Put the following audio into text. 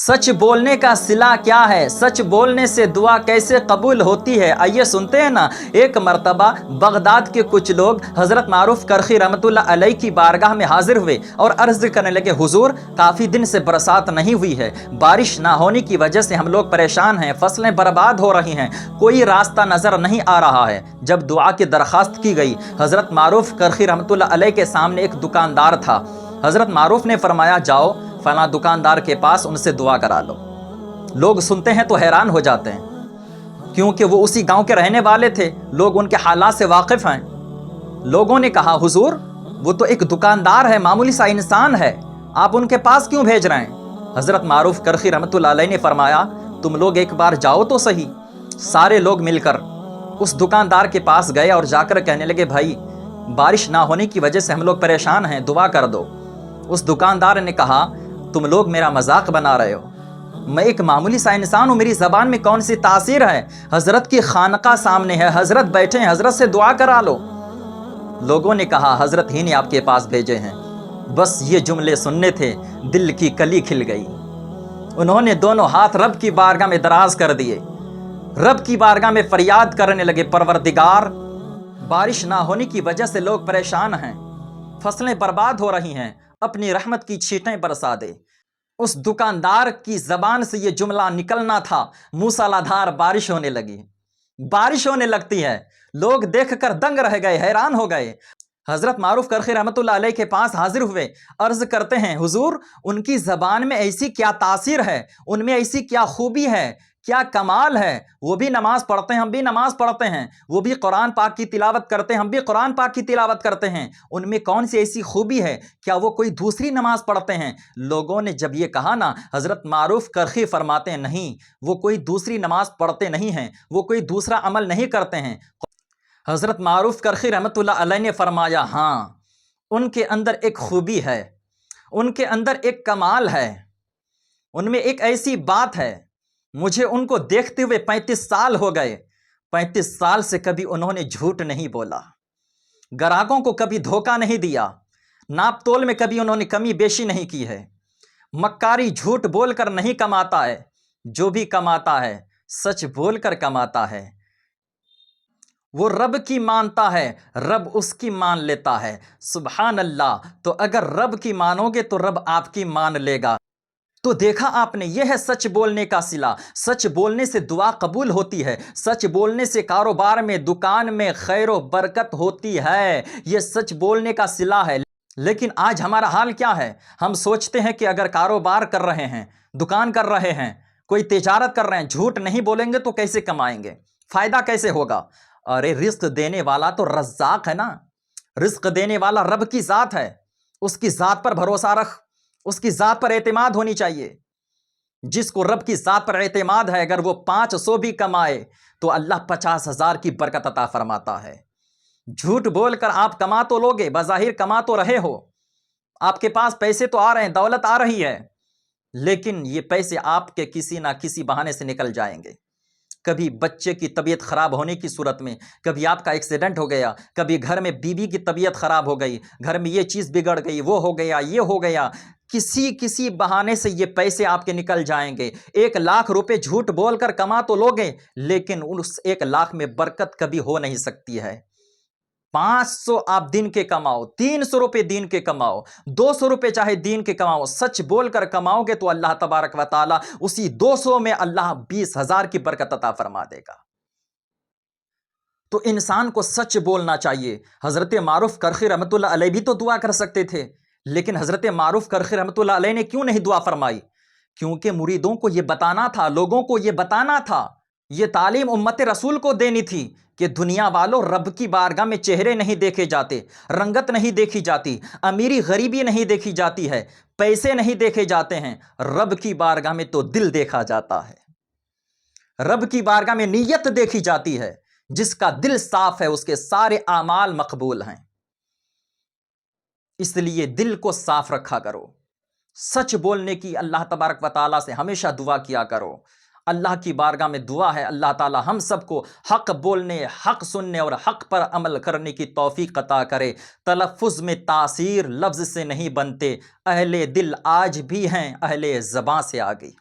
सच बोलने का सिला क्या है, सच बोलने से दुआ कैसे कबूल होती है। आइए सुनते हैं ना। एक मर्तबा बगदाद के कुछ लोग हज़रत मारूफ करखी रहमतुल्लाह अलैह की बारगाह में हाजिर हुए और अर्ज़ करने लगे, हुजूर काफ़ी दिन से बरसात नहीं हुई है, बारिश ना होने की वजह से हम लोग परेशान हैं, फसलें बर्बाद हो रही हैं, कोई रास्ता नज़र नहीं आ रहा है। जब दुआ की दरख्वास्त की गई, हज़रत मारूफ करखी रहमतुल्लाह अलैह के सामने एक दुकानदार था। हज़रत मारूफ ने फरमाया, जाओ फला दुकानदार के पास, उनसे दुआ करा लो। लोग सुनते हैं तो हैरान हो जाते हैं, क्योंकि वो उसी गांव के रहने वाले थे, लोग उनके हालात से वाकिफ़ हैं। लोगों ने कहा, हुजूर वो तो एक दुकानदार है, मामूली सा इंसान है, आप उनके पास क्यों भेज रहे हैं। हज़रत मारूफ करखी रहमतुल्लाह अलैह ने फरमाया, तुम लोग एक बार जाओ तो सही। सारे लोग मिलकर उस दुकानदार के पास गए और जाकर कहने लगे, भाई बारिश ना होने की वजह से हम लोग परेशान हैं, दुआ कर दो। उस दुकानदार ने कहा, तुम लोग मेरा मजाक बना रहे हो, मैं एक मामूली सा इंसान हूँ, मेरी ज़बान में कौन सी तासीर है। हज़रत की खानका सामने है, हज़रत बैठे हैं, हज़रत से दुआ करा लो। लोगों ने कहा, हज़रत ही ने आपके पास भेजे हैं। बस ये जुमले सुनने थे, दिल की कली खिल गई। उन्होंने दोनों हाथ रब की बारगाह में दराज कर दिए, रब की बारगाह में फरियाद करने लगे, परवरदिगार बारिश ना होने की वजह से लोग परेशान हैं, फसलें बर्बाद हो रही हैं, अपनी रहमत की छींटें बरसा दे। उस दुकानदार की ज़बान से ये जुमला निकलना था, मूसलाधार बारिश होने लगी। बारिश होने लगती है, लोग देखकर दंग रह गए, हैरान हो गए। हज़रत मारूफ करखी रहमतुल्लाह अलैह के पास हाजिर हुए, अर्ज़ करते हैं, हुजूर उनकी ज़बान में ऐसी क्या तासीर है, उनमें ऐसी क्या खूबी है, क्या कमाल है। वो भी नमाज़ पढ़ते हैं, हम भी नमाज़ पढ़ते हैं, वो भी कुरान पाक की तिलावत करते हैं, हम भी कुरान पाक की तिलावत करते हैं, उनमें कौन सी ऐसी खूबी है, क्या वो कोई दूसरी नमाज़ पढ़ते हैं। लोगों ने जब ये कहा ना, हज़रत मारूफ करखी फरमाते हैं, नहीं वो कोई दूसरी नमाज़ पढ़ते नहीं हैं, वो कोई दूसरा अमल नहीं करते हैं। हज़रत मारूफ करखी रहमतुल्लाह अलैह ने फरमाया, हाँ उनके अंदर एक खूबी है, उनके अंदर एक कमाल है, उनमें एक ऐसी बात है, मुझे उनको देखते हुए 35 साल हो गए, 35 साल से कभी उन्होंने झूठ नहीं बोला, ग्राहकों को कभी धोखा नहीं दिया, नाप तोल में कभी उन्होंने कमी बेशी नहीं की है, मक्कारी झूठ बोलकर नहीं कमाता है, जो भी कमाता है सच बोलकर कमाता है। वो रब की मानता है, रब उसकी मान लेता है। सुभान अल्लाह। तो अगर रब की मानोगे तो रब आपकी मान लेगा। तो देखा आपने, यह है सच बोलने का सिला। सच बोलने से दुआ कबूल होती है, सच बोलने से कारोबार में, दुकान में खैर व बरकत होती है। यह सच बोलने का सिला है। लेकिन आज हमारा हाल क्या है, हम सोचते हैं कि अगर कारोबार कर रहे हैं, दुकान कर रहे हैं, कोई तिजारत कर रहे हैं, झूठ नहीं बोलेंगे तो कैसे कमाएंगे, फ़ायदा कैसे होगा। अरे रिज़्क़ देने वाला तो रज़्ज़ाक़ है ना, रिज़्क़ देने वाला रब की ज़ात है, उसकी ज़ात पर भरोसा रख, उसकी ज़ात पर एतमाद होनी चाहिए। जिसको रब की ज़ात पर एतमाद है, अगर वो 500 भी कमाए तो अल्लाह 50,000 की बरकत अता फरमाता है। झूठ बोलकर आप कमा तो लोगे, बज़ाहिर कमा तो रहे हो, आपके पास पैसे तो आ रहे हैं, दौलत आ रही है, लेकिन ये पैसे आपके किसी ना किसी बहाने से निकल जाएंगे। कभी बच्चे की तबीयत ख़राब होने की सूरत में, कभी आपका एक्सीडेंट हो गया, कभी घर में बीवी की तबीयत ख़राब हो गई, घर में ये चीज़ बिगड़ गई, वो हो गया, ये हो गया, किसी बहाने से ये पैसे आपके निकल जाएंगे। 1 लाख रुपए झूठ बोलकर कमा तो लोगे, लेकिन उस 1 लाख में बरकत कभी हो नहीं सकती है। 500 आप दिन के कमाओ, 300 रुपए दिन के कमाओ, 200 रुपए चाहे दिन के कमाओ, सच बोलकर कमाओगे तो अल्लाह तबारक व ताला उसी 200 में अल्लाह 20,000 की बरकत अता फरमा देगा। तो इंसान को सच बोलना चाहिए। हज़रत मारूफ करखी रहमतुल्लाह अलैह भी तो दुआ कर सकते थे, लेकिन हज़रत मारूफ करखी रहमतुल्लाह अलैह ने क्यों नहीं दुआ फरमाई? क्योंकि मुरीदों को यह बताना था, लोगों को यह बताना था, ये तालीम उम्मत रसूल को देनी थी कि दुनिया वालों, रब की बारगाह में चेहरे नहीं देखे जाते, रंगत नहीं देखी जाती, अमीरी गरीबी नहीं देखी जाती है, पैसे नहीं देखे जाते हैं, रब की बारगाह में तो दिल देखा जाता है, रब की बारगाह में नीयत देखी जाती है। जिसका दिल साफ है उसके सारे आमाल मकबूल हैं। इसलिए दिल को साफ रखा करो, सच बोलने की अल्लाह तबारक व ताला से हमेशा दुआ किया करो। अल्लाह की बारगाह में दुआ है, अल्लाह ताला हम सबको हक़ बोलने, हक़ सुनने और हक़ पर अमल करने की तौफ़ीक़ अता करे। तलफ़्फ़ुज़ में तासीर लफ्ज़ से नहीं बनते, अहले दिल आज भी हैं, अहले ज़बां से आगे।